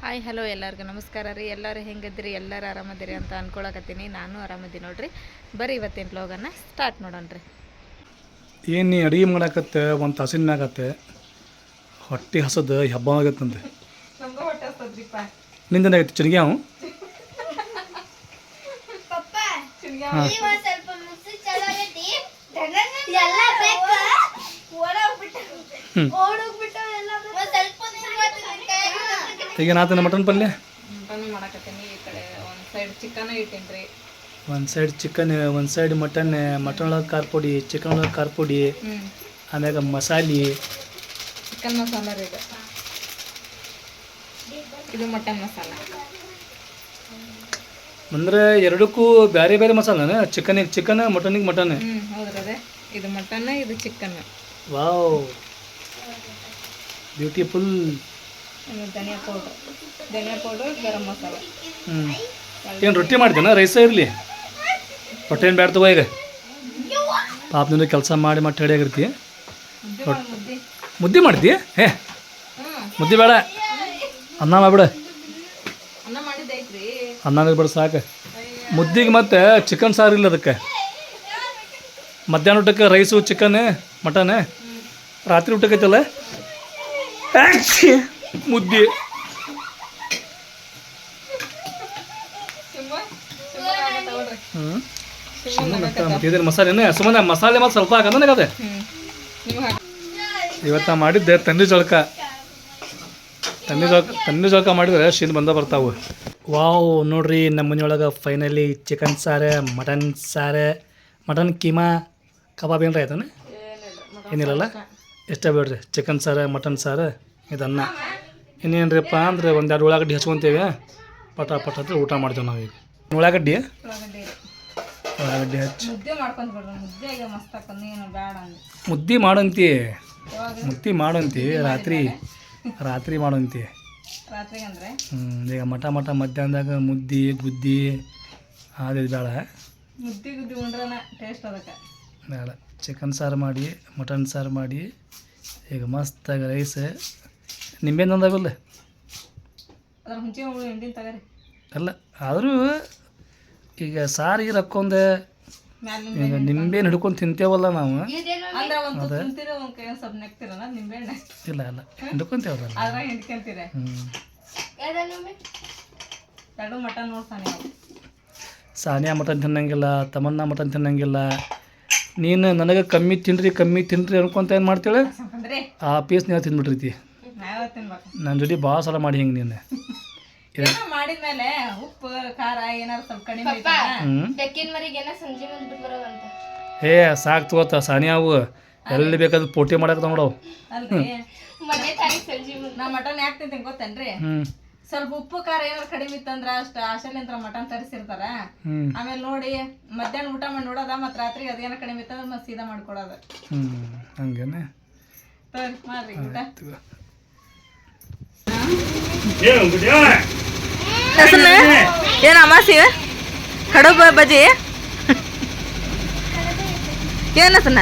Hi hello ಎಲ್ಲರಿಗೂ ನಮಸ್ಕಾರ ರೀ. ಎಲ್ಲರೂ ಹೆಂಗದ್ರಿ? ಎಲ್ಲರೂ ಆರಾಮದಿರಿ ಅಂತ ಅನ್ಕೊಳಕತ್ತೀನಿ. ನಾನು ಆರಾಮದ್ದೀನಿ ನೋಡ್ರಿ. ಬರ್ರಿ ಇವತ್ತಿನ ವ್ಲಾಗನ್ನು ಸ್ಟಾರ್ಟ್ ಮಾಡೋಣ್ರಿ. ಏನು ನೀ ಅಡುಗೆ ಮಾಡಾಕತ್ತೆ ಒಂದು ತಾಸಿನ ಮ್ಯಾಗತ್ತೆ ಹೊಟ್ಟೆ ಹಸದ ಹಬ್ಬ ಆಗತ್ತಂತೆ. ನಿಂದೇನಾಗೈತಿ ಚನಿಗೆ ಅವು ಈಗ ನಾತನ ಮಟನ್ ಪಲ್ಯ ಮಾಡಕತ್ತೀನಿ. ಈ ಕಡೆ ಒಂದು ಸೈಡ್ ಚಿಕನ್ ಇಟ್ಟೀನಿ. ಒಂದು ಸೈಡ್ ಚಿಕನ್, ಒಂದು ಸೈಡ್ ಮಟನ್ ಒಳಗೆ ಖಾರ ಪುಡಿ, ಚಿಕನ್ ಒಳಗೆ ಖಾರ ಪುಡಿ, ಆಮ್ಯಾಗ ಮಸಾಲೆ, ಚಿಕನ್ ಮಸಾಲ ರೀ. ಇದು ಮಟನ್ ಮಸಾಲ ಅಂದ್ರೆ ಎರಡಕ್ಕೂ ಬೇರೆ ಬೇರೆ ಮಸಾಲನ. ಚಿಕನಿಗೆ ಚಿಕನ್, ಮಟನಿಗೆ ಮಟನ್. ಹೌದ್ರಿ, ಅದೇ ಇದು ಮಟನ್, ಇದು ಚಿಕನ್. Wow, beautiful. ಧನಿಯಾ ಪೌಡ್ರ್, ಗರಂ ಮಸಾಲ. ಏನು ರೊಟ್ಟಿ ಮಾಡ್ತೇನೆ? ರೈಸ ಇರಲಿ, ರೊಟ್ಟಿ ಏನು ಬ್ಯಾಡ ತಗೋ. ಈಗ ಪಾಪ ನಿನ್ನ ಕೆಲಸ ಮಾಡಿ ಮತ್ತೆ ಹಿಡಿಯಾಗಿರ್ತಿ. ಮುದ್ದೆ ಮಾಡ್ತಿ? ಹೇ ಮುದ್ದೆ ಬೇಡ, ಅನ್ನ ಮಾಡ್ಬಿಡ. ಅನ್ನ ಬೇಡ ಸಾಕು. ಮುದ್ದಿಗೆ ಮತ್ತೆ ಚಿಕನ್ ಸಾರು ಇಲ್ಲ ಅದಕ್ಕೆ. ಮಧ್ಯಾಹ್ನ ಊಟಕ್ಕೆ ರೈಸು, ಚಿಕನ್, ಮಟನ್. ರಾತ್ರಿ ಊಟಕ್ಕೆ ಐತಲ್ಲ ಮುದ್ದೆ. ಮಸಾಲೆ ಸುಮ್ಮನೆ ಮಸಾಲೆ ಮತ್ತು ಸ್ವಲ್ಪ ಹಾಕಂದ ನನಗದೆ. ಇವತ್ತು ಮಾಡಿದ್ದೆ ತಣ್ಣಿ ಜಳಕ ಮಾಡಿದ್ರೆ ಶೀತ ಬರ್ತಾವೆ. ವಾವ್, ನೋಡ್ರಿ ನಮ್ಮ ಮನೆಯೊಳಗೆ ಫೈನಲಿ ಚಿಕನ್ ಸಾರು, ಮಟನ್ ಸಾರು, ಮಟನ್ ಕೀಮಾ ಕಬಾಬ್ ಏನ್ರ ಆಯ್ತಾನೆ? ಏನಿಲ್ಲಲ್ಲ, ಇಷ್ಟ ಬೇಡ್ರಿ. ಚಿಕನ್ ಸಾರು, ಮಟನ್ ಸಾರು, ಇದನ್ನ ಇನ್ನೇನ್ರಿಪ್ಪ ಅಂದ್ರೆ ಒಂದೆರಡು ಉಳ್ಳಾಗಡ್ಡಿ ಹಚ್ಕೊತೇವೆ. ಪಟ ಹತ್ರ ಊಟ ಮಾಡ್ತೇವೆ ನಾವೀಗ. ಉಳ್ಳಾಗಡ್ಡಿ ಹಚ್ಚಿ ಮುದ್ದೆ ಮಾಡಂತಿ ರಾತ್ರಿ ಮಾಡಂತಿ. ಈಗ ಮಟ ಮಧ್ಯಾಹ್ನದಾಗ ಮುದ್ದೆ ಗುದ್ದಿ ಅದು ಬೇಡ. ಬೇಡ, ಚಿಕನ್ ಸಾರು ಮಾಡಿ, ಮಟನ್ ಸಾರು ಮಾಡಿ, ಈಗ ಮಸ್ತಾಗಿ ರೈಸ್. ನಿಂಬೆಹಣ್ಣು ಅಂದಾಗಲ್ಲ ಅಲ್ಲ, ಆದರೂ ಈಗ ಸಾರಿಗೆ ರಕ್ಕೊಂದೆ ಈಗ ನಿಂಬೆಹಣ್ಣು ಹಿಡ್ಕೊಂಡು ತಿಂತೇವಲ್ಲ ನಾವು. ಅದೇ ಇಲ್ಲ ಹಿಡ್ಕೊಂತೇವಲ್ಲ. ಸಾನಿಯಾ ಮಟನ್ ತಿನ್ನಂಗಿಲ್ಲ, ತಮನ್ನಾ ಮಟನ್ ತಿನ್ನಂಗಿಲ್ಲ. ನೀನು ನನಗೆ ಕಮ್ಮಿ ತಿನ್ರಿ ಅನ್ಕೊಂತ ಏನು ಮಾಡ್ತೇಳೆ? ಆ ಪೀಸ್ ನೀವು ತಿಂದ್ಬಿಟ್ಟಿರ್ತಿ. ನನ್ನ ಜೊತೆ ಭಾಳ ಸಲ ಮಾಡಿ ಹಿಂಗೆ ನೀನು ಮಾಡಿದ್ಮೇಲೆ ಉಪ್ಪು ಖಾರ ಏನಾದ್ರು ಸ್ವಲ್ಪ ಕಡಿಮೆ. ಸಾಕು ತಗೋತ ಸಾನಿಯಾವು ಎಲ್ಲಿ ಬೇಕಾದ್ರೆ ಪೋಟಿ ಮಾಡಕ್ಕೆ ನೋಡವು. ನಾ ಮಟನ್ ಯಾಕೆ ತಿಂತೀನಿ ಗೊತ್ತೇನ್ರಿ? ಸ್ವಲ್ಪ ಉಪ್ಪು ಖಾರ ಏನಾರು ಕಡಿಮೆ ಇತ್ತಂದ್ರ ಅಷ್ಟ ಆಶೆಲಿಂತ್ರ ಮಟನ್ ತರಿಸಿರ್ತಾರ. ಆಮೇಲೆ ನೋಡಿ ಮಧ್ಯಾಹ್ನ ಊಟ ಮಾಡಿ ನೋಡೋದ, ಮತ್ ರಾತ್ರಿ ಅದೇನ ಕಡಿಮೆ ಇತ್ತಂದ್ರ ಮತ್ ಸೀದಾ ಮಾಡ್ಕೊಡೋದ. ಹಂಗೇನೆ ಮಾಡ್ರಿ ಊಟ. ಏನ್ ಅಮಾಸಿ ಕಡುಬ ಬಜ್ಜಿ ಏನಸನ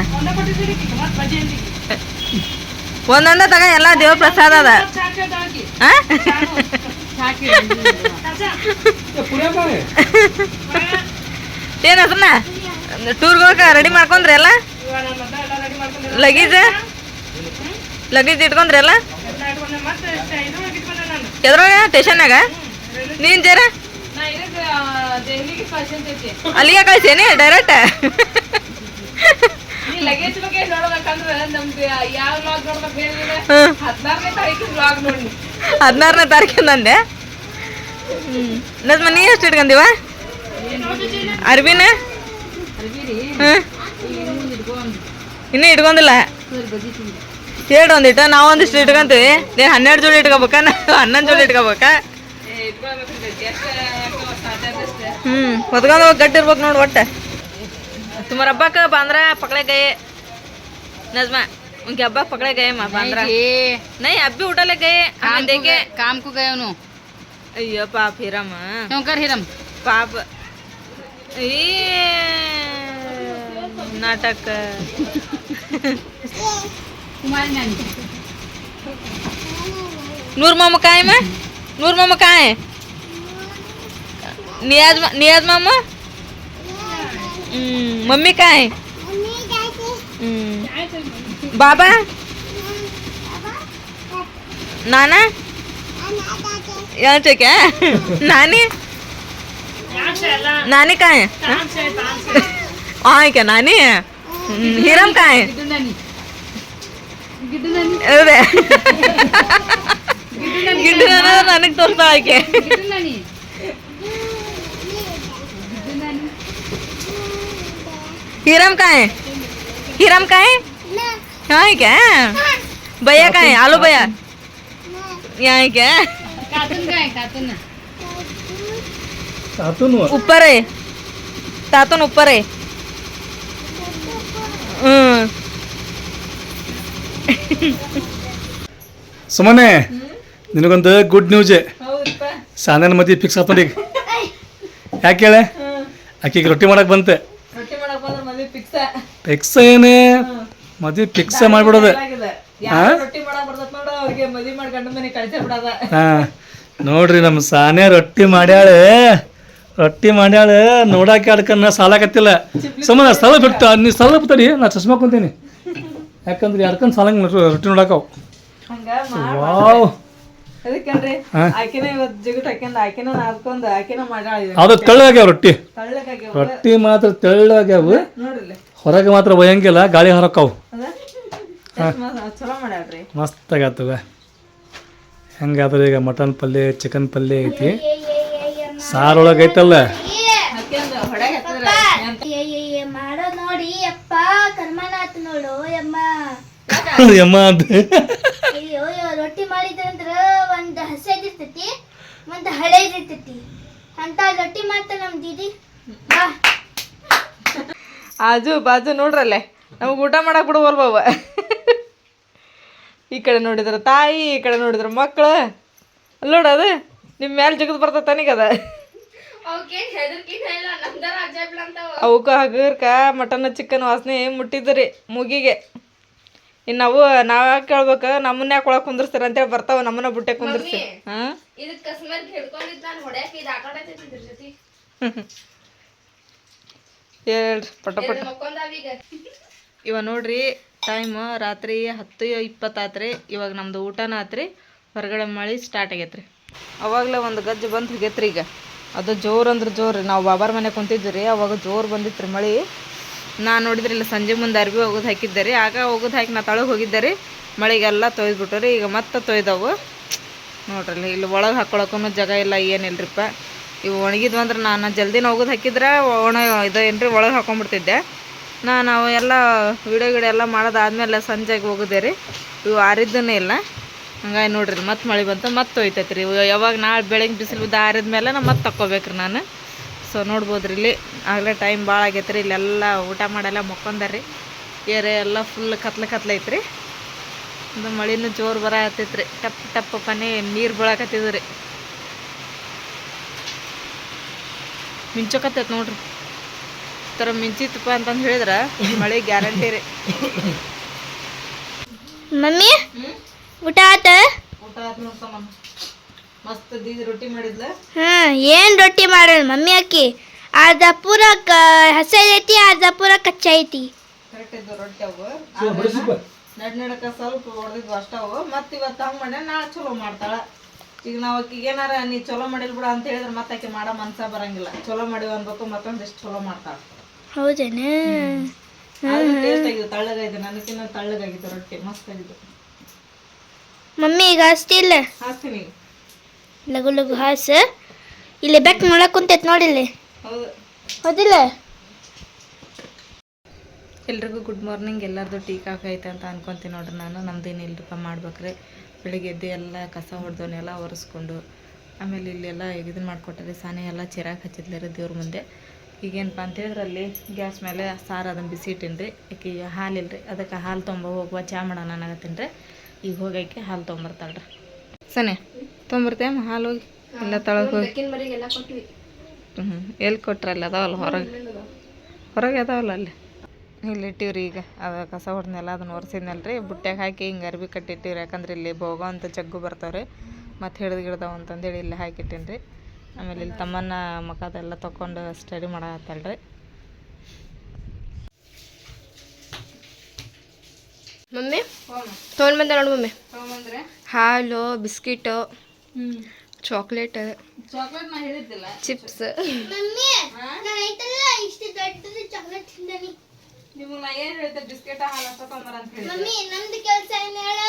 ಒಂದೊಂದ ತಗ ಎಲ್ಲ ದೇವ್ರ ಪ್ರಸಾದ ಅದ. ಏನಸನ ಟೂರ್ಗೋಕ ರೆಡಿ ಮಾಡ್ಕೊಂಡ್ರಿ ಎಲ್ಲ? ಲಗೇಜ್ ಇಟ್ಕೊಂಡ್ರಿ ಎಲ್ಲ? ಎದ್ರಾಗ ಸ್ಟೇಷನ್ನಾಗ ನೀನ್ ಜರ ಅಲ್ಲಿಗೆ ಕಳ್ಸೇನಿ ಡೈರೆಕ್ಟ್? 16ನೇ ತಾರೀಕಿಂದಂದೆ. ನಜ್ಮ ನೀ ಎಷ್ಟು ಇಟ್ಕೊಂಡೀವ ಅರ್ಬಿನ? ಇನ್ನೂ ಇಟ್ಕೊಂಡಿಲ್ಲ. ಹೇಳಿ ಒಂದಿಟ್ಟು, ನಾವು ಒಂದಿಷ್ಟು ಇಟ್ಕೊಂತೀವಿ. ನೀನು 12 ಜೋಡಿ ಇಟ್ಕೋಬೇಕಾ? 11 ಜೋಡಿ ಇಟ್ಕೋಬೇಕಾ? ಹೊತ್ಕೊಂಡು ಹೋಗಿ ಗಟ್ಟಿ ಇರ್ಬೇಕು ನೋಡಿ. ಒಟ್ಟು तुम्हारे अब्बा का बांद्रा पकड़े गए नजमा, उनके अब्बा पकड़े गए माँ बांद्रा नहीं, अब भी उठा ले गए। हमें देखे काम को गए उन्होंने। अयो पाप हिरम, क्यों कर हिरम पाप नाटक नूर मामा काय में नूर मामा कहाँ है? नियाज मामा? मम्मी कहाँ है? बाबा? नाना? यहाँ से क्या? नानी? नानी कहाँ है? हाँ है क्या नानी है? हीरम कहाँ है? अरे गिड्डू नाना ನನಗೆ ತೋರ್ಸ್ತಾ ಆಕೆ हीरम कहाँ है? हीरम कहाँ है? यहाँ है क्या? भैया कहाँ है? आलू भैया यहाँ है क्या? तातून ऊपर है तातून ऊपर है ಸುಮ್ಮನೆ ನಿನಗೊಂದು ಗುಡ್ ನ್ಯೂಸ್. ಸಾನ್ಯಾನ ಮದ್ವೆ ಫಿಕ್ಸ್ ಆತ ಈಗ. ಯಾಕೆ ಹೇಳೆ? ಆಕೆಗೆ ರೊಟ್ಟಿ ಮಾಡಕ್ ಬಂತೆ. ಫಿಕ್ಸ್ ಏನೇ ಮದ್ವೆ ಫಿಕ್ಸ್ ಮಾಡ್ಬಿಡೋದು. ಹಾ ನೋಡ್ರಿ ನಮ್ಮ ಸಾನ್ಯಾ ರೊಟ್ಟಿ ಮಾಡ್ಯಾಳೆ ನೋಡಾಕೆ ಅಡ್ಕನ್ನ ಸಾಲಾಕತ್ತಿಲ್ಲ. ಸುಮ್ಮನೆ ಸ್ಥಳ ಬಿಟ್ಟು ನೀ ಸ್ಥಳ ಬಿಟ್ಟಡಿ ನಾ ಚಸ್ಮಾ ಕುಂತೀನಿ. ಯಾಕಂದ್ರೆ ಯಾರ್ಕಂದ್ ಸಾಲಂಗ ರೊಟ್ಟಿ ನೋಡಾಕವು. ವಾವ್ ಅದು ತೆಳ್ಳಗಾಗ್ಯಾವ ರೊಟ್ಟಿ ಮಾತ್ರ ತೆಳ್ಳಗಾಗ್ಯಾವ. ಹೊರಗೆ ಮಾತ್ರ ಒಯ್ಯಂಗಿಲ್ಲ, ಗಾಳಿ ಹೊರಕ್ಕವು. ಮಸ್ತ್ ಆಗತ್ತವ. ಹೆಂಗಾದ್ರೆ ಈಗ ಮಟನ್ ಪಲ್ಯ ಚಿಕನ್ ಪಲ್ಯ ಐತಿ, ಸಾರೊಳಗೆ ಐತಲ್ಲ ಮಾಡೋ ನೋಡಿ ಅಪ್ಪ ಕರ್ಮನಾಥ್ ನೋಡು ಯಮ್ಮ ಯಮ್ಮ ಅಂತ. ಅಯ್ಯೋ ರೊಟ್ಟಿ ಮಾಡಿದ್ರಂದ್ರ ಒಂದ್ ಹಸದಿರ್ತೈತಿ ಒಂದ್ ಹಳೇದಿರ್ತೈತಿ ಅಂತ ರೊಟ್ಟಿ ಮಾಡ್ತಾ ನಮ್ ದೀದಿ. ಆಜು ಬಾಜು ನೋಡ್ರಲ್ಲೇ ನಮಗೆ ಊಟ ಮಾಡಕ್ ಬಿಡುವಲ್ವ. ಈ ಕಡೆ ನೋಡಿದ್ರ ತಾಯಿ, ಈ ಕಡೆ ನೋಡಿದ್ರ ಮಕ್ಕಳು. ಅಲ್ಲಿ ನೋಡದು ನಿಮ್ಮ ಮೇಲೆ ಜಗದ್ ಬರ್ತದ ತನಿಗದ. ಅವಕ್ಕ ಹಗರ್ಕ ಮಟನ್ ಚಿಕನ್ ವಾಸನೆ ಮುಟ್ಟಿದ್ರಿ ಮುಗಿಗೆ. ಇನ್ನು ನಾವು ಯಾಕೆ ಕೇಳ್ಬೇಕು, ನಮ್ಮನ್ನ ಯಾಕೆ ಒಳಗೆ ಕುಂದಿರ್ಸ್ತಾರ ಅಂತೇಳಿ ಬರ್ತಾವ, ನಮ್ಮನ್ನ ಬುಟ್ಟೆ ಕುಂದಿರ್ಸಿ. ಹೇಳ್ರಿ ಪಟ ಪಟ. ಇವ ನೋಡ್ರಿ ಟೈಮ್ ರಾತ್ರಿ 10:20 ಆತ್ರಿ. ಇವಾಗ ನಮ್ದು ಊಟನ ಆತ್ರಿ. ಹೊರಗಡೆ ಮಳೆ ಸ್ಟಾರ್ಟ್ ಆಗೈತ್ರಿ. ಅವಾಗಲೇ ಒಂದು ಗಜ್ಜೆ ಬಂದು ಹೋಗೈತ್ರಿ. ಈಗ ಅದು ಜೋರು ಅಂದ್ರೆ ಜೋರು. ನಾವು ಬಾಬಾರ ಮನೆ ಕುಂತಿದ್ವಿ ರೀ, ಅವಾಗ ಜೋರು ಬಂದಿತ್ತು ರೀ ಮಳೆ. ನಾನು ನೋಡಿದ್ರಿ ಇಲ್ಲ ಸಂಜೆ ಮುಂದೆ ಅರ್ಬಿ ಒಗದು ಹಾಕಿದ್ದೆ ರೀ. ಆಗ ಒಗದು ಹಾಕಿ ನಾ ತಳಗೆ ಹೋಗಿದ್ದೆ ರೀ. ಮಳೆಗೆಲ್ಲ ತೊಯ್ದುಬಿಟ್ಟು ರೀ. ಈಗ ಮತ್ತೆ ತೊಯ್ದವು ನೋಡ್ರಿ. ಇಲ್ಲಿ ಒಳಗೆ ಹಾಕ್ಕೊಳಕ್ಕೂ ಜಾಗ ಇಲ್ಲ, ಏನಿಲ್ರಿಪ್ಪ. ಇವು ಒಣಗಿದ್ವು ಅಂದ್ರೆ ನಾನು ಜಲ್ದಿನ ಒಗದು ಹಾಕಿದ್ರೆ ಇದು ಏನ್ರಿ ಒಳಗೆ ಹಾಕೊಂಡ್ಬಿಡ್ತಿದ್ದೆ ನಾನು. ಅವು ಎಲ್ಲ ವಿಡಿಯೋ ಎಲ್ಲ ಮಾಡೋದಾದ್ಮೇಲೆ ಸಂಜೆಗೆ ಹೋಗಿದ್ದೆ ರೀ. ಇವು ಆರಿದ್ದನೇ ಇಲ್ಲ. ಹಂಗಾಗಿ ನೋಡ್ರಿ ಮತ್ತೆ ಮಳೆ ಬಂತು, ಮತ್ತೆ ತೊಯ್ತೈತೆ ರೀ. ಯಾವಾಗ ನಾಳೆ ಬೆಳಗ್ಗೆ ಬಿಸಿಲು ಬಿದ್ದು ಆರಿದ ಮೇಲೆ ನಾ ಮತ್ತೆ ತಕ್ಕೋಬೇಕ್ರಿ ನಾನು. ಸೊ ನೋಡ್ಬೋದ್ರಿ ಇಲ್ಲಿ ಆಗಲೇ ಟೈಮ್ ಭಾಳ ಆಗೈತೆ ರೀ. ಇಲ್ಲೆಲ್ಲ ಊಟ ಮಾಡೆಲ್ಲ ಮಕ್ಕೊಂದಾರ್ರಿ. ಏರೆ ಎಲ್ಲ ಫುಲ್ ಕತ್ಲೈತ್ರಿ. ಇದು ಮಳಿನೂ ಜೋರು ಬರತ್ತೈತೆ ರೀ. ಟಪ್ ಟಪ್ ಪನಿ ನೀರು ಬೀಳಕತ್ತಿದ್ವು ರೀ. ಮಿಂಚಕತ್ತೈತೆ ನೋಡ್ರಿ. ಈ ಥರ ಮಿಂಚಿತ್ತಪ್ಪ ಅಂತಂದು ಹೇಳಿದ್ರೆ ಮಳೆ ಗ್ಯಾರಂಟಿ ರೀ. ಮಮ್ಮಿ ಊಟ ಆತ? ಊಟ ಆಯ್ತು ನೋಡ್ತಮ್ಮ. ಮಸ್ತ್ ದೀದಿ ರೊಟ್ಟಿ ಮಾಡಿದ್ಲ. ಏನ್ ರೊಟ್ಟಿ ಮಾಡೋಣ ಮಮ್ಮಿ ಅಕ್ಕಿ? ಅರ್ಧ ಪೂರ ಹಸಿ ಐತಿ, ಅರ್ಧ ಪೂರ ಕಚ್ಚಾ ಐತಿ. ಕರೆಕ್ಟ್ ಇದ್ದು ರೊಟ್ಟಿ ಅವು ನಡ್ನಡಕ ಸ್ವಲ್ಪ ಹೊಡೆದಿದ್ವು ಅಷ್ಟವು. ಮತ್ತೆ ಇವತ್ತು ಹಂಗೆ ಮಾಡಿ ನಾಳೆ ಚಲೋ ಮಾಡ್ತಾಳೆ. ಈಗ ನಾವು ಅಕ್ಕಿಗೆ ಏನಾರ ನೀ ಚಲೋ ಮಾಡಿಲ್ ಬಿಡ ಅಂತ ಹೇಳಿದ್ರೆ ಮತ್ತೆ ಆಕೆ ಮಾಡೋ ಮನ್ಸ ಬರಂಗಿಲ್ಲ. ಚಲೋ ಮಾಡಿವ ಅನ್ಬೇಕು, ಮತ್ತೊಂದಿಷ್ಟು ಚಲೋ ಮಾಡ್ತಾಳೆ. ಹೌದೇನ? ಟೇಸ್ಟ್ ಆಗಿದ್ದು, ತಳ್ಳಗಾಗಿದೆ. ನನಗಿನ್ನ ತಳ್ಳಗಾಗಿದ್ದು ರೊಟ್ಟಿ ಮಸ್ತ್ ಆಗಿದ್ದು. ಮಮ್ಮಿ ಈಗ ಹಸ್ತಿಲ್ಲ? ಹಾಕ್ತೀನಿ ಲಗು ಲಗು ಹಾಸ. ಇಲ್ಲಿ ಬೆಕ್ ನೋಡಕ್ ಕುಂತೈತ್ ನೋಡಿಲ್ಲಿ. ಹೌದು ಹೌದಿಲ್ಲ? ಎಲ್ರಿಗೂ ಗುಡ್ ಮಾರ್ನಿಂಗ್. ಎಲ್ಲರದು ಟೀ ಕಾಫಿ ಐತೆ ಅಂತ ಅನ್ಕೊತೀನಿ ನೋಡ್ರಿ. ನಾನು ನಮ್ದೇನು ಇಲ್ಲಪ್ಪ ಮಾಡ್ಬೇಕ್ರಿ. ಬೆಳಿಗ್ಗೆ ಎದ್ದು ಎಲ್ಲ ಕಸ ಹೊಡೆದವನ್ನೆಲ್ಲ ಒರೆಸ್ಕೊಂಡು ಆಮೇಲೆ ಇಲ್ಲೆಲ್ಲ ಇದನ್ನು ಮಾಡಿಕೊಟ್ಟಾರೆ. ಸಾನೆ ಎಲ್ಲ ಚಿರಾಕ್ ಹಚ್ಚಿದ್ಲಾರ ದೇವ್ರ ಮುಂದೆ. ಈಗೇನಪ್ಪ ಅಂತೇಳಿದ್ರೆ ಅಲ್ಲಿ ಗ್ಯಾಸ್ ಮೇಲೆ ಸಾರು ಅದನ್ನು ಬಿಸಿ ಇಟ್ಟೀನಿ ರೀ. ಈಗ ಹಾಲಿಲ್ಲ ರೀ, ಅದಕ್ಕೆ ಹಾಲು ಹೋಗುವ ಚಾ ಮಾಡೋಣ ಅನ್ನಕತ್ತೀನಿ ರೀ. ಈಗ ಹೋಗಕ್ಕೆ ಹಾಲು ತೊಗೊಂಬರ್ತಾಳ್ರಿ. ಸನೆ ತೊಗೊಂಬರ್ತೇಮ್ಮ ಹಾಲು ಹೋಗಿ ಎಲ್ಲ ತಳಗೆ ಹೋಗಿ. ಎಲ್ಲಿ ಕೊಟ್ರಲ್ಲ ಅದಾವಲ್ಲ ಹೊರಗೆ ಅದಾವಲ್ಲ ಅಲ್ಲಿ ಇಲ್ಲಿ ಇಟ್ಟಿವ್ರಿ. ಈಗ ಅದು ಕಸ ಹೊಡೆದ್ನೆಲ್ಲ ಅದನ್ನು ಒರೆಸಿದ್ನಲ್ಲ ರೀ. ಬುಟ್ಟ್ಯಾಗ ಹಾಕಿ ಹಿಂಗೆ ಅರ್ಬಿ ಕಟ್ಟಿಟ್ಟಿವ್ರಿ. ಯಾಕಂದ್ರೆ ಇಲ್ಲಿ ಭೋಗ ಅಂತ ಜಗ್ಗು ಬರ್ತಾವ್ರಿ. ಮತ್ತು ಹಿಡ್ದಾವ ಅಂತಂದೇಳಿ ಇಲ್ಲಿ ಹಾಕಿಟ್ಟೇನಿ ರೀ. ಆಮೇಲೆ ಇಲ್ಲಿ ತಮ್ಮನ ಮಖದೆಲ್ಲ ತೊಗೊಂಡು ಸ್ಟಡಿ ಮಾಡತ್ತಲ್ರಿ. ಮಮ್ಮಿ ತೊಗೊಂಡು ಬಂದ ನೋಡು ಮಮ್ಮಿ. ತೊಗೊಂಬಂದ್ರೆ ಹಾಲು, ಬಿಸ್ಕಿಟು, ಚಾಕ್ಲೇಟ್ ನಾ ಹೇಳಿದ್ದಿಲ್ಲ, ಚಿಪ್ಸ್. ನಿಮಗೆ ನಾ ಏನು ಹೇಳಿದ್ದೆ, ಬಿಸ್ಕೆಟ್ ಹಾಲು ಅಷ್ಟ ತೊಗೊಂಬರ ಅಂತ ಹೇಳಿ. ಮಮ್ಮಿ ನಮ್ದು ಕೆಲಸ ಏನ್ ಹೇಳ,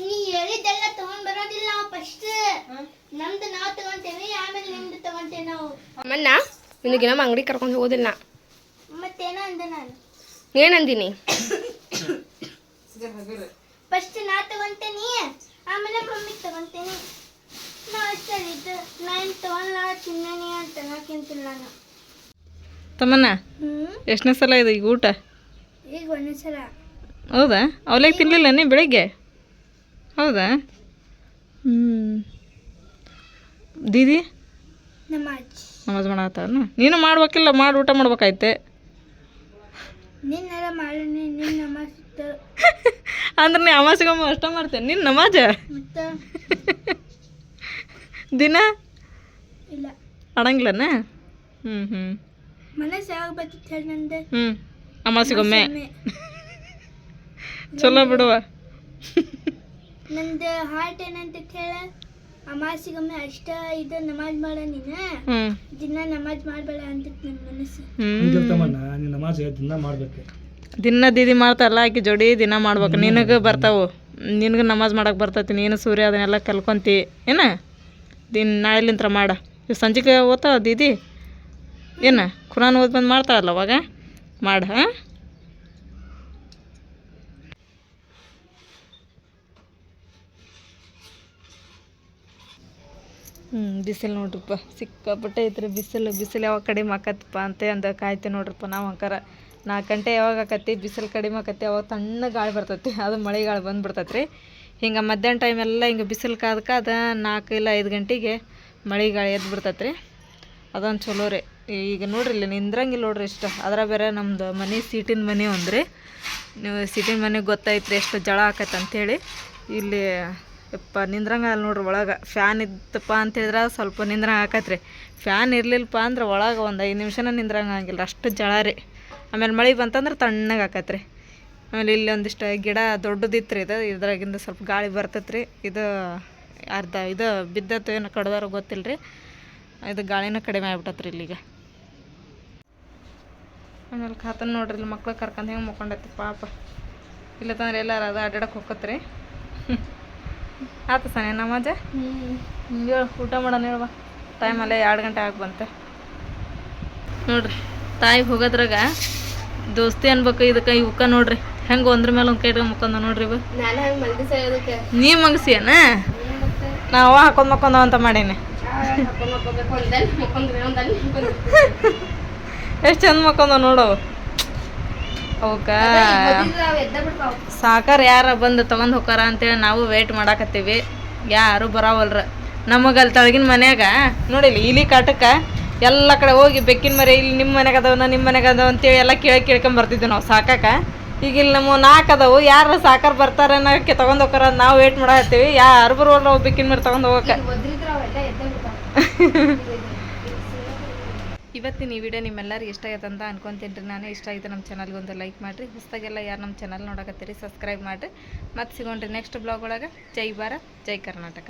ನೀ ಹೇಳಿದ್ದೆಲ್ಲ ತಗೊಂಡ್ ಬರೋದಿಲ್ಲ ನಾವು. ಫಸ್ಟ್ ನಮ್ದು ನಾವು ತಗೊಂತೇವೆ, ಆಮೇಲೆ ನಿಮ್ದು ತಗೊಂತೇವೆ ನಾವು. ಅಮ್ಮನ್ನ ನಿನಗೆ ನಮ್ಮ ಅಂಗಡಿ ಕರ್ಕೊಂಡು ಹೋಗೋದಿಲ್ಲ. ಮತ್ತೇನೋ ಅಂದೆ ನಾನು. ಏನಂದಿನಿ? ಫಸ್ಟ್ ನಾ ತಗೊಂತೇನಿ, ಆಮೇಲೆ ಮಮ್ಮಿ ತಗೊಂತೇನಿ. ನಾ ಅಷ್ಟೇ ಇದು ನಾನು ತಗೊಂಡ ತಿನ್ನನಿ ಅಂತ ನಾಕಿಂತಿಲ್ಲ ನಾನು. ತಮ್ಮನ್ನ ಎಷ್ಟನೇ ಸಲ ಇದು ಈಗ ಊಟ? ಈಗ ಒಂದೇ ಸಲ. ಹೌದಾ? ಅವಲೇಗೆ ತಿನ್ನಲಿಲ್ಲ ನೀ ಬೆಳಿಗ್ಗೆ? ಹೌದಾ? ದೀದಿ ನಮಾಜ್ ಮಾಡತ್ತಾನ. ನೀನು ಮಾಡ್ಬೇಕಿಲ್ಲ, ಮಾಡಿ ಊಟ ಮಾಡ್ಬೇಕಾಯ್ತೆ. ನಿನ್ನೆಲ್ಲ ಮಾಡಿ ನಿನ್ನ ನಮಾಜ್ ಅಂದ್ರೆ ನೀ ಅಮಾಸಿಗೊಮ್ಮೆ ಅಷ್ಟ ಮಾಡ್ತೇನೆ ನಿನ್ನ ನಮಾಜ? ಮತ್ತೆ ದಿನ ಇಲ್ಲ ಆಡಂಗಿಲ್ಲನ? ಮನಸ್ಸು ಯಾವಾಗ ಬರ್ತಿತ್ತು ಹೇಳಿ ನಂದು? ಅಮಾಸಿಗೊಮ್ಮೆ. ಚಲೋ ಬಿಡುವ. ನಂದು ಹಾರ್ಟ್ ಏನಂತ ಹೇಳ, ಅಮಾಸಿಗೊಮ್ಮೆ ಅಷ್ಟ ಇದು ನಮಾಜ್ ಮಾಡ ನೀನು, ದಿನ ನಮಾಜ್ ಮಾಡಬೇಡ ಅಂತಿತ್ತು ನನ್ನ ಮನಸ್ಸು. ನೀನು ನಮಾಜ್ ದಿನ ಮಾಡ್ಬೇಕು. ದಿನ ದೀದಿ ಮಾಡ್ತಾರಲ್ಲ ಆಕಿ ಜೋಡಿ ದಿನ ಮಾಡ್ಬೇಕು. ನಿನಗೆ ಬರ್ತಾವು, ನಿನಗೆ ನಮಾಜ್ ಮಾಡಕ್ಕೆ ಬರ್ತೈತಿ. ನೀನು ಸೂರ್ಯ ಅದನ್ನೆಲ್ಲ ಕಲ್ಕೊಂತಿ ಏನ? ನಾಳೆಲಿಂತ್ರ ಮಾಡ. ಇವು ಸಂಜೆಗೆ ಓದ್ತಾವ ದೀದಿ ಏನು ಖುರಾನ್ ಓದ್ ಬಂದು ಮಾಡ್ತಾವಲ್ಲ ಅವಾಗ ಮಾಡ. ಬಿಸಿಲು ನೋಡ್ರಿಪ್ಪ, ಸಿಕ್ಕಾಪಟ್ಟೆ ಐತ್ರಿ ಬಿಸಿಲು. ಯಾವಾಗ ಕಡಿಮೆ ಆಕತ್ತಪ್ಪ ಅಂತ ಕಾಯ್ತೀವಿ ನೋಡ್ರಿಪ್ಪ ನಾವು. ಅಂಕಾರ 4 ಗಂಟೆ ಯಾವಾಗ ಆಕತಿ ಬಿಸಿಲು ಕಡಿಮೆ ಆಕತಿ, ಅವಾಗ ತಣ್ಣ ಗಾಳಿ ಬರ್ತೈತಿ, ಅದು ಮಳೆ ಗಾಳಿ ಬಂದುಬಿಡ್ತೈತೆ ರೀ. ಹಿಂಗೆ ಮಧ್ಯಾಹ್ನ ಟೈಮೆಲ್ಲ ಹಿಂಗೆ ಬಿಸಿಲು ಕಾದ 4 ಇಲ್ಲ 5 ಗಂಟೆಗೆ ಮಳೆ ಗಾಳಿ ಎದ್ದು ಬಿಡ್ತೈತೆ ರೀ. ಅದೊಂದು ಚಲೋ ರೀ. ಈಗ ನೋಡ್ರಿ ಇಲ್ಲಿ ನಿಂದ್ರಂಗಿಲ್ಲ ನೋಡ್ರಿ ಇಷ್ಟ. ಅದರ ಬೇರೆ ನಮ್ದು ಮನೆ ಸೀಟಿನ ಮನೆ ಒಂದ್ರಿ. ನೀವು ಸೀಟಿನ ಮನೆಗೆ ಗೊತ್ತಾಯ್ತು ರೀ ಎಷ್ಟು ಜಳ ಆಕೈತೆ ಅಂಥೇಳಿ. ಇಲ್ಲಿ ಯಪ್ಪ ನಿಂದ್ರಂಗ ಅಲ್ಲಿ ನೋಡ್ರಿ ಒಳಗೆ. ಫ್ಯಾನ್ ಇತ್ತಪ್ಪ ಅಂತೇಳಿದ್ರೆ ಸ್ವಲ್ಪ ನಿಂದ್ರಂಗೆ ಆಕೈತ್ರಿ. ಫ್ಯಾನ್ ಇರಲಿಲ್ಲಪ್ಪ ಅಂದ್ರೆ ಒಳಗೆ ಒಂದು 5 ನಿಮಿಷನ ನಿಂದ್ರಂಗೆ ಆಗಿಲ್ಲ, ಅಷ್ಟು ಜಳ ರೀ. ಆಮೇಲೆ ಮಳೆ ಬಂತಂದ್ರೆ ತಣ್ಣಗೆ ಆಕೈತ್ರಿ. ಆಮೇಲೆ ಇಲ್ಲಿ ಒಂದಿಷ್ಟು ಗಿಡ ದೊಡ್ಡದಿತ್ತು ರೀ. ಇದ್ರಾಗಿಂದ ಸ್ವಲ್ಪ ಗಾಳಿ ಬರ್ತೈತೆ ರೀ. ಇದು ಅರ್ಧ ಇದು ಬಿದ್ದತ್ತು ಏನು ಕಡ್ದಾರೋ ಗೊತ್ತಿಲ್ಲ ರೀ. ಇದು ಗಾಳಿನೂ ಕಡಿಮೆ ಆಗ್ಬಿಟ್ಟತ್ರಿ ಇಲ್ಲಿಗ. ಆಮೇಲೆ ಖಾತನ್ ನೋಡ್ರಿ ಇಲ್ಲಿ ಮಕ್ಳು ಕರ್ಕೊಂಡು ಹೆಂಗೆ ಮುಕ್ಕೊಂಡೈತಿ ಪಾಪ. ಇಲ್ಲತ್ತಂದ್ರೆ ಎಲ್ಲಾರ ಅದು ಅಡ್ಡಾಡಕ್ಕೆ ಹೋಗತ್ರಿ. ಆತ ಸನೇ ನಮಾಜ ಹೇಳು, ಊಟ ಮಾಡೋಣ ಹೇಳುವ. ಟೈಮಲ್ಲೇ 2 ಗಂಟೆ ಆಗಿ ಬಂತೆ ನೋಡ್ರಿ. ತಾಯಿಗೆ ಹೋಗೋದ್ರಾಗ ದೋಸ್ತಿ ಅನ್ಬೇಕು. ಇದಕ್ಕೆ ಇವಕ್ಕ ನೋಡ್ರಿ ಹೆಂಗೆ ಒಂದ್ರ ಮೇಲೆ ಒಂದು ಕೈ ಇಟ್ಕೊಂಡು ಮುಕ್ಕೊಂಡ ನೋಡ್ರಿ. ಇವು ನೀ ಮಗಸಿಯನ? ನಾವು ಹಾಕೊಂಡ್ ಮಕ್ಕೊಂಡವ ಅಂತ ಮಾಡೀನಿ. ಎಷ್ಟು ಚಂದ ಮಕ್ಕೊಂಡವ ನೋಡವು. ಅವಕ್ಕ ಸಾಕಾರ ಯಾರ ಬಂದು ತೊಗೊಂಡು ಹೋಗಾರ ಅಂತೇಳಿ ನಾವು ವೇಟ್ ಮಾಡಾಕತ್ತೀವಿ. ಯಾರು ಬರಾವಲ್ರ. ನಮಗೆ ಅಲ್ಲಿ ತಳಗಿನ ಮನ್ಯಾಗ ನೋಡಿಲ್ಲ ಇಲಿ ಕಾಟಕ್ಕೆ ಎಲ್ಲ ಕಡೆ ಹೋಗಿ ಬೆಕ್ಕಿನ ಮರಿ ಇಲ್ಲಿ ನಿಮ್ಮ ಮನೆಗೆ ಅದಾವ ನಿಮ್ಮ ಮನೆಗೆ ಅದಾವ ಅಂತೇಳಿ ಎಲ್ಲ ಕೇಳ್ಕೊಂಡ್ ಬರ್ತಿದ್ವಿ ನಾವು ಸಾಕಾಕ. ಈಗ ಇಲ್ಲಿ ನಮ್ಮ 4 ಅದಾವು. ಯಾರು ಸಾಕಾರ ಬರ್ತಾರೆ ಅನ್ನೋಕ್ಕೆ ತೊಗೊಂಡು ಹೋಗಾರ ನಾವು ವೇಟ್ ಮಾಡಾಕತ್ತೀವಿ. ಯಾರು ಬರೋಲ್ಲ ಅವು ಬೆಕ್ಕಿನ ಮರಿ ತೊಗೊಂಡು ಹೋಗಕ್ಕೆ. ಇವತ್ತಿನ ಈ ವಿಡಿಯೋ ನಿಮ್ಮೆಲ್ಲರಿಗೂ ಇಷ್ಟ ಆಗೈತೆ ಅಂತ ಅನ್ಕೊಂತೀನಿ ರೀ. ನಾನು ಇಷ್ಟ ಆಗಿದೆ ನಮ್ಮ ಚಾನಲ್ಗೆ ಒಂದು ಲೈಕ್ ಮಾಡಿರಿ. ಹೊಸದಾಗೆಲ್ಲ ಯಾರು ನಮ್ಮ ಚಾನಲ್ ನೋಡಕತ್ತೀರಿ ಸಬ್ಸ್ಕ್ರೈಬ್ ಮಾಡಿರಿ. ಮತ್ತೆ ಸಿಗೋಣ್ರಿ ನೆಕ್ಸ್ಟ್ ಬ್ಲಾಗ್ ಒಳಗೆ. ಜೈ ಭಾರತ್, ಜೈ ಕರ್ನಾಟಕ.